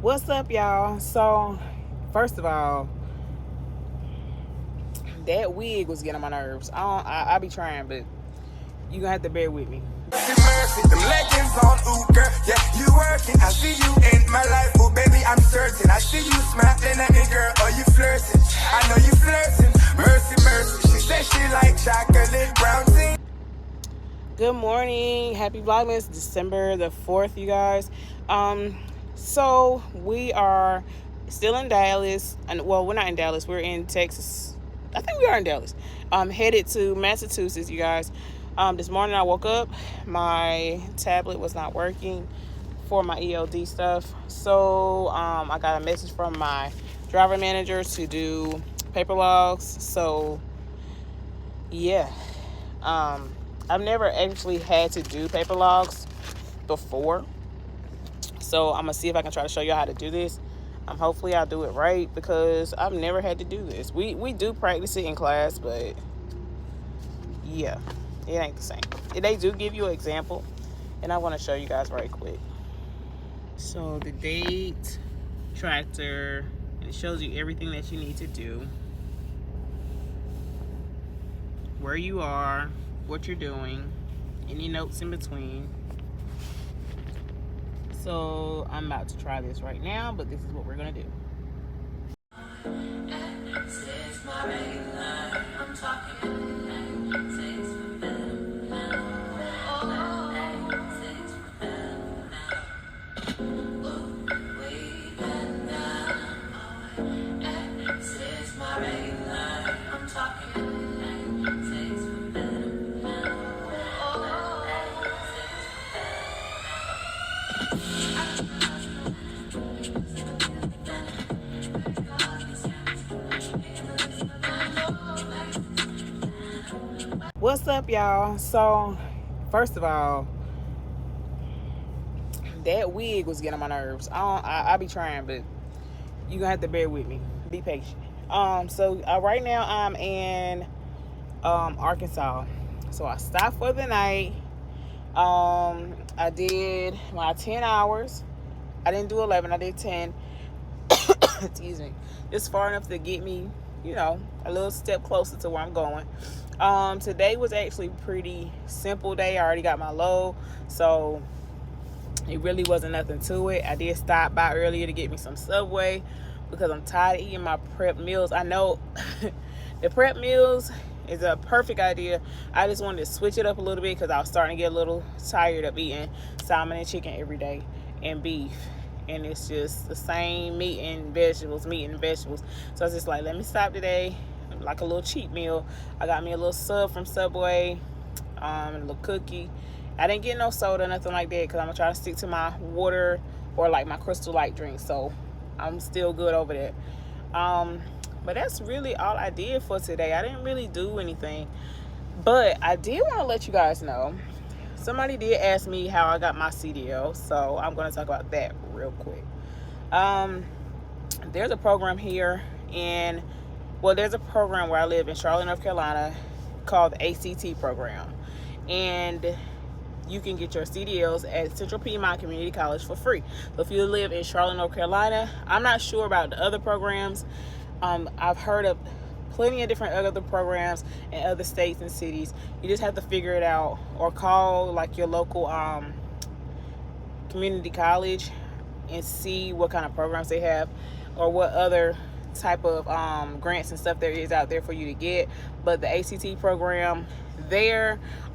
What's up, y'all? So, first of all, that wig was getting on my nerves. I be trying, but you gonna have to bear with me. Mercy, them legends on ooh girl, yeah, you working. I see you in my life, oh baby, I'm certain. I see you smiling at me, girl, or you flirting. I know you flirting. Mercy, mercy, she said she like chocolate brown tea. Good morning, happy Vlogmas, December the 4th, you guys. So we are still in Dallas, and well, we're not in Dallas. We're in Texas. I think we are in Dallas. Headed to Massachusetts, you guys. This morning I woke up, my tablet was not working for my ELD stuff. So I got a message from my driver manager to do paper logs. So yeah, I've never actually had to do paper logs before. So I'm gonna see if I can try to show you how to do this. Hopefully I'll do it right because I've never had to do this. We do practice it in class, but yeah, it ain't the same. They do give you an example, and I want to show you guys right quick. So the date, tractor, and it shows you everything that you need to do, where you are, what you're doing, any notes in between. So I'm about to try this right now, but this is what we're gonna do. What's up, y'all? So first of all, that wig was getting on my nerves. I be trying, but you gonna have to bear with me. Be patient. So right now I'm in Arkansas. So I stopped for the night. I did my 10 hours. I didn't do 11. I did 10. Excuse me. It's far enough to get me, a little step closer to where I'm going. Today was actually a pretty simple day. I already got my load, so it really wasn't nothing to it. I did stop by earlier to get me some Subway because I'm tired of eating my prep meals. I know the prep meals is a perfect idea. I just wanted to switch it up a little bit because I was starting to get a little tired of eating salmon and chicken every day and beef. And it's just the same meat and vegetables. So I was just like, let me stop today, like a little cheat meal. I got me a little sub from Subway, a little cookie. I didn't get no soda, nothing like that, because I'm gonna try to stick to my water or like my Crystal Light drink. So I'm still good over that. But that's really all I did for today. I didn't really do anything, but I did want to let you guys know. Somebody did ask me how I got my CDL, so I'm going to talk about that real quick. There's a program here there's a program where I live in Charlotte, North Carolina, called the ACT program. And you can get your CDLs at Central Piedmont Community College for free. So if you live in Charlotte, North Carolina, I'm not sure about the other programs. I've heard of plenty of different other programs in other states and cities. You just have to figure it out or call like your local community college and see what kind of programs they have or what other type of grants and stuff there is out there for you to get. But the ACT program,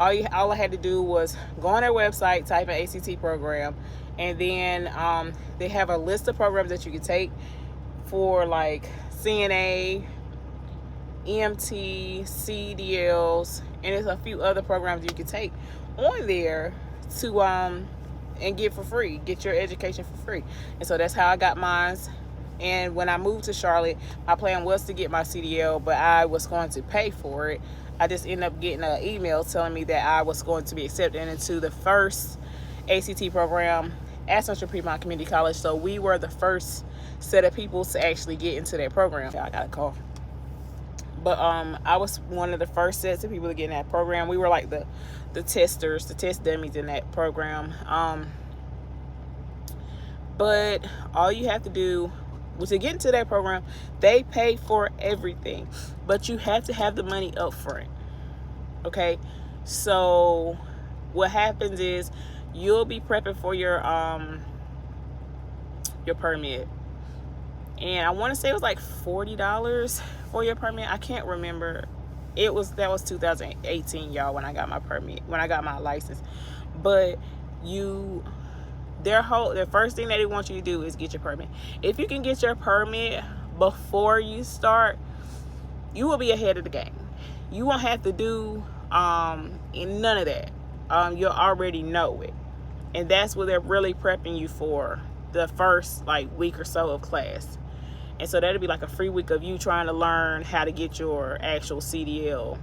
all I had to do was go on their website, type in ACT program, and then they have a list of programs that you can take for like CNA, EMT, CDLs, and there's a few other programs you can take on there to and get for free, get your education for free. And so that's how I got mine. And when I moved to Charlotte, my plan was to get my CDL, but I was going to pay for it. I just ended up getting an email telling me that I was going to be accepted into the first ACT program at Central Piedmont Community College. So we were the first set of people to actually get into that program. I got a call. But I was one of the first sets of people to get in that program. We were like the testers, the test dummies in that program. But all you have to do was to get into that program, they pay for everything, but you have to have the money up front. Okay, so what happens is you'll be prepping for your permit, and I want to say it was like $40 for your permit. I can't remember. That was 2018, y'all, when I got my permit, when I got my license. But their first thing that they want you to do is get your permit. If you can get your permit before you start, you will be ahead of the game. You won't have to do none of that. You'll already know it, and that's what they're really prepping you for, the first like week or so of class. And so that'll be like a free week of you trying to learn how to get your actual CDL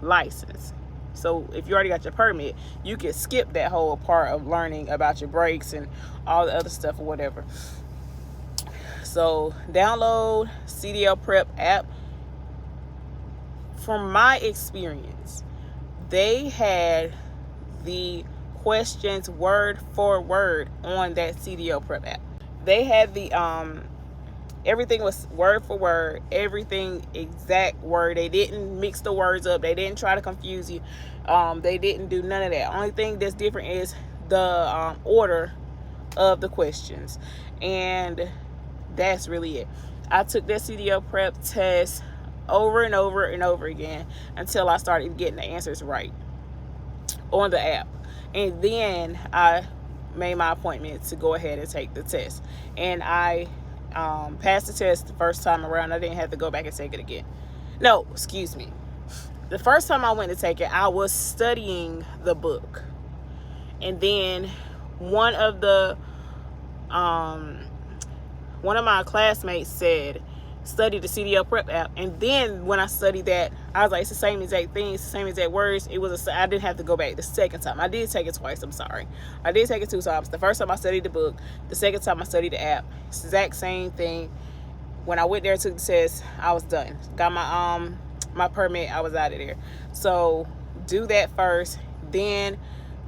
license. So if you already got your permit, you can skip that whole part of learning about your brakes and all the other stuff or whatever. So download CDL Prep app. From my experience, they had the questions word for word on that CDL Prep app. They had the everything was word for word, everything exact word. They didn't mix the words up. They didn't try to confuse you. They didn't do none of that. Only thing that's different is the order of the questions, and that's really it. I took that CDL Prep test over and over and over again until I started getting the answers right on the app, and then I made my appointment to go ahead and take the test, and I passed the test the first time around. I didn't have to go back and take it again. No, excuse me. The first time I went to take it, I was studying the book, and then one of my classmates said, study the CDL Prep app. And then when I studied that, I was like, it's the same exact thing, it's the same exact words. I didn't have to go back the second time. I did take it twice, I'm sorry. I did take it 2 times. The first time I studied the book, the second time I studied the app. It's the exact same thing. When I went there and took the test, I was done. Got my permit, I was out of there. So do that first. Then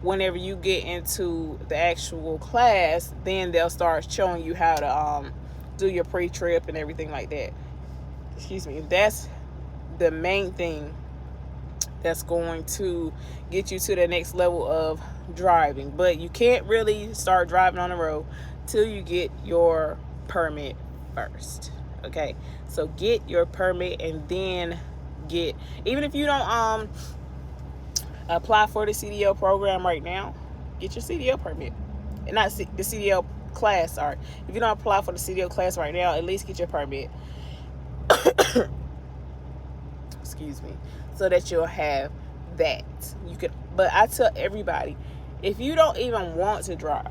whenever you get into the actual class, then they'll start showing you how to do your pre-trip and everything like that. Excuse me. That's the main thing that's going to get you to the next level of driving. But you can't really start driving on the road till you get your permit first. Okay, so get your permit, and then even if you don't apply for the CDL program right now, get your CDL permit. And not the CDL class, sorry. If you don't apply for the CDL class right now, at least get your permit. Excuse me. So that you'll have that. But I tell everybody, if you don't even want to drive,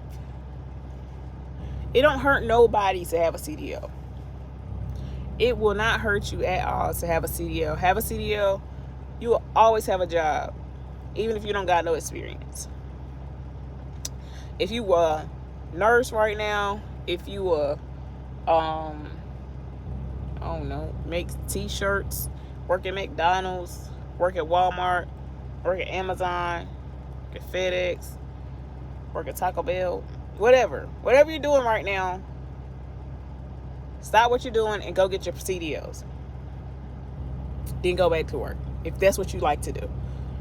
it don't hurt nobody to have a CDL. It will not hurt you at all to have a CDL. Have a CDL, you will always have a job, even if you don't got no experience. If you were a nurse right now, if you were, I don't know, make t-shirts, work at McDonald's, work at Walmart, work at Amazon, work at FedEx, work at Taco Bell, whatever you're doing right now, stop what you're doing and go get your CDLs. Then go back to work. If that's what you like to do,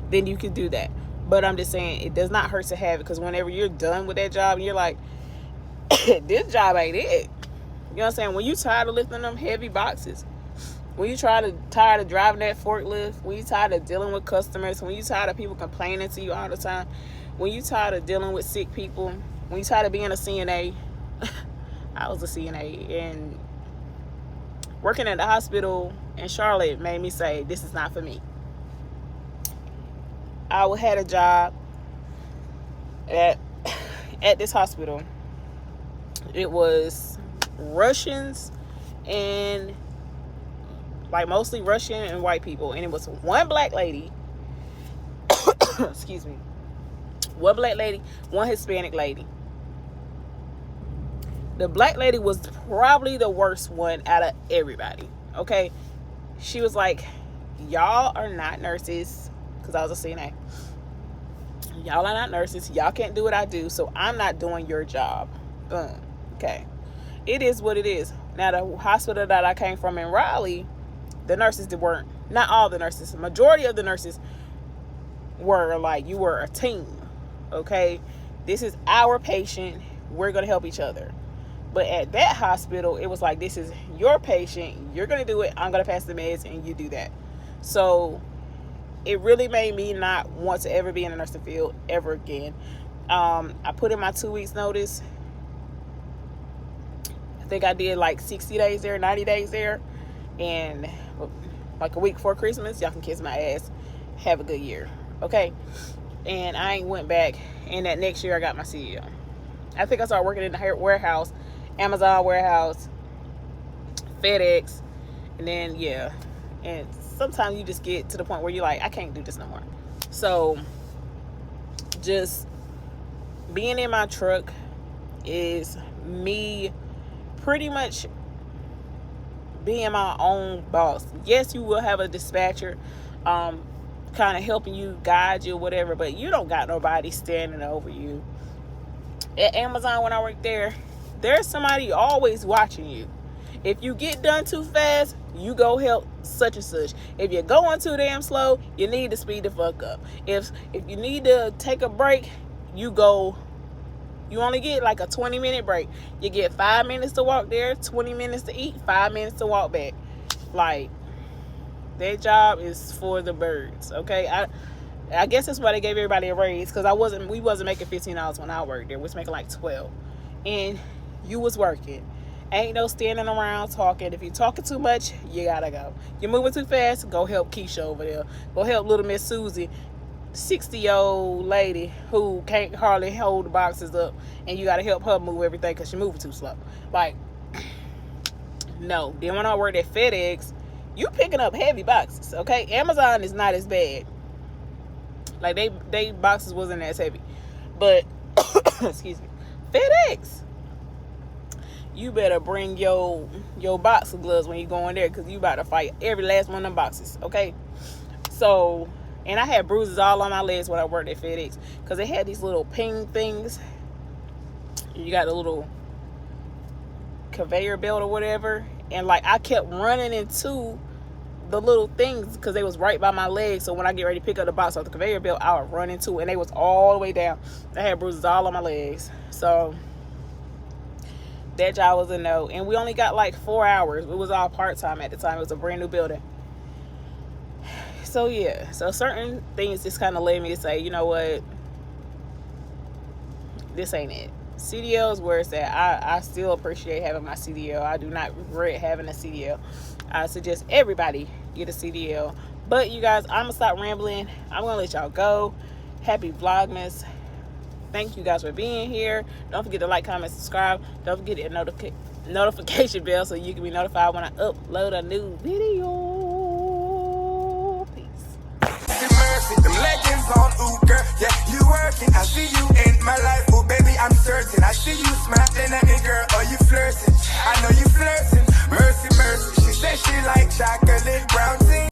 then you can do that. But I'm just saying, it does not hurt to have it, because whenever you're done with that job and you're like, this job ain't it. You know what I'm saying? When you tired of lifting them heavy boxes, when you tired of driving that forklift, when you tired of dealing with customers, when you tired of people complaining to you all the time, when you tired of dealing with sick people, when you tired of being a CNA, I was a CNA, and working at the hospital in Charlotte made me say, this is not for me. I had a job at this hospital. It was Russians and like mostly Russian and white people, and it was one black lady excuse me, one black lady, one Hispanic lady. The black lady was probably the worst one out of everybody. Okay, she was like, y'all are not nurses, because I was a CNA. Y'all are not nurses. Y'all can't do what I do, so I'm not doing your job. Boom. okay. It is what it is. Now, the hospital that I came from in Raleigh, the nurses weren't, not all the nurses, the majority of the nurses were like, you were a team, okay? This is our patient. We're going to help each other. But at that hospital, it was like, this is your patient. You're going to do it. I'm going to pass the meds, and you do that. So it really made me not want to ever be in the nursing field ever again. I put in my 2 weeks notice. I think I did like 60 days there, 90 days there. And like a week before Christmas, y'all can kiss my ass. Have a good year. Okay? And I ain't went back. And that next year, I got my CDL. I think I started working in the warehouse, Amazon warehouse, FedEx. And then, yeah. And sometimes you just get to the point where you're like, I can't do this no more. So just being in my truck is me pretty much being my own boss. Yes, you will have a dispatcher kind of helping you, guide you, whatever, but you don't got nobody standing over you. At Amazon, when I worked there, there's somebody always watching you. If you get done too fast, you go help such and such. If you're going too damn slow, you need to speed the fuck up. If you need to take a break, you go. You only get like a 20-minute break. You get 5 minutes to walk there, 20 minutes to eat, 5 minutes to walk back. Like, that job is for the birds, okay? I guess that's why they gave everybody a raise, because we wasn't making $15 when I worked there. We was making like 12. And you was working. Ain't no standing around talking. If you're talking too much, you gotta go. You're moving too fast, go help Keisha over there. Go help little Miss Susie, 60-year-old lady who can't hardly hold the boxes up, and you gotta help her move everything because she's moving too slow. Like, no. Then when I worked at FedEx, you picking up heavy boxes, okay? Amazon is not as bad. Like, they boxes wasn't as heavy. But, excuse me, FedEx, you better bring your box of gloves when you go in there, because you about to fight every last one of them boxes, okay? So, and I had bruises all on my legs when I worked at FedEx, because they had these little ping things. You got a little conveyor belt or whatever, and like I kept running into the little things because they was right by my legs. So when I get ready to pick up the box off the conveyor belt, I would run into it, and they was all the way down. I had bruises all on my legs. So that job was a no. And we only got like 4 hours. It was all part-time at the time. It was a brand new building. So yeah, so certain things just kind of led me to say, you know what, this ain't it. CDL is where it's at. I still appreciate having my CDL. I do not regret having a CDL. I suggest everybody get a CDL. But you guys, I'm gonna stop rambling. I'm gonna let y'all go. Happy Vlogmas. Thank you guys for being here. Don't forget to like, comment, subscribe. Don't forget to hit the notification bell so you can be notified when I upload a new video. Peace. Them legends on ooh girl, yeah, you working. I see you in my